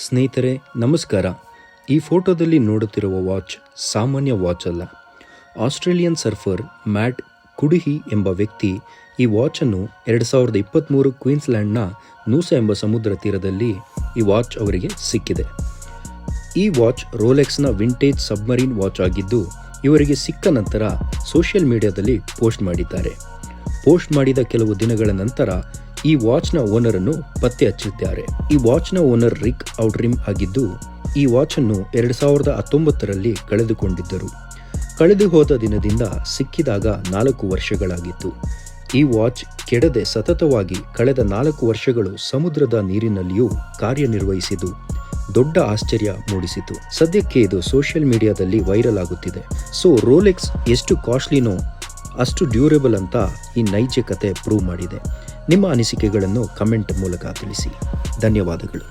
ಸ್ನೇಹಿತರೆ ನಮಸ್ಕಾರ. ಈ ಫೋಟೋದಲ್ಲಿ ನೋಡುತ್ತಿರುವ ವಾಚ್ ಸಾಮಾನ್ಯ ವಾಚ್ ಅಲ್ಲ. ಆಸ್ಟ್ರೇಲಿಯನ್ ಸರ್ಫರ್ ಮ್ಯಾಟ್ ಕುಡುಹಿ ಎಂಬ ವ್ಯಕ್ತಿ ಈ ವಾಚನ್ನು 2023 ಕ್ವೀನ್ಸ್ಲ್ಯಾಂಡ್ನ ನೂಸಾ ಎಂಬ ಸಮುದ್ರ ತೀರದಲ್ಲಿ ಈ ವಾಚ್ ಅವರಿಗೆ ಸಿಕ್ಕಿದೆ. ಈ ವಾಚ್ ರೋಲೆಕ್ಸ್ನ ವಿಂಟೇಜ್ ಸಬ್ಮರೀನ್ ವಾಚ್ ಆಗಿದ್ದು, ಇವರಿಗೆ ಸಿಕ್ಕ ನಂತರ ಸೋಷಿಯಲ್ ಮೀಡಿಯಾದಲ್ಲಿ ಪೋಸ್ಟ್ ಮಾಡಿದ್ದಾರೆ. ಪೋಸ್ಟ್ ಮಾಡಿದ ಕೆಲವು ದಿನಗಳ ನಂತರ ಈ ವಾಚ್ನ ಓನರ್ ಅನ್ನು ಪತ್ತೆ ಹಚ್ಚಿದ್ದಾರೆ. ಈ ವಾಚ್ನ ಓನರ್ ರಿಕ್ ಔಟ್ರಿಮ್ ಆಗಿದ್ದು, ಈ ವಾಚನ್ನು 2019ರಲ್ಲಿ ಕಳೆದುಕೊಂಡಿದ್ದರು. ಕಳೆದು ಹೋದ ದಿನದಿಂದ ಸಿಕ್ಕಿದಾಗ 4 ವರ್ಷಗಳಾಗಿತ್ತು. ಈ ವಾಚ್ ಕೆಡದೆ ಸತತವಾಗಿ ಕಳೆದ 4 ವರ್ಷಗಳು ಸಮುದ್ರದ ನೀರಿನಲ್ಲಿಯೂ ಕಾರ್ಯನಿರ್ವಹಿಸಿದ್ದು ದೊಡ್ಡ ಆಶ್ಚರ್ಯ ಮೂಡಿಸಿತು. ಸದ್ಯಕ್ಕೆ ಇದು ಸೋಷಿಯಲ್ ಮೀಡಿಯಾದಲ್ಲಿ ವೈರಲ್ ಆಗುತ್ತಿದೆ. ಸೊ ರೋಲೆಕ್ಸ್ ಎಷ್ಟು ಕಾಸ್ಟ್ಲಿನೋ ಅಷ್ಟು ಡ್ಯೂರೇಬಲ್ ಅಂತ ಈ ನೈಜ ಕತೆ ಪ್ರೂವ್ ಮಾಡಿದೆ. ನಿಮ್ಮ ಅನಿಸಿಕೆಗಳನ್ನು ಕಮೆಂಟ್ ಮೂಲಕ ತಿಳಿಸಿ. ಧನ್ಯವಾದಗಳು.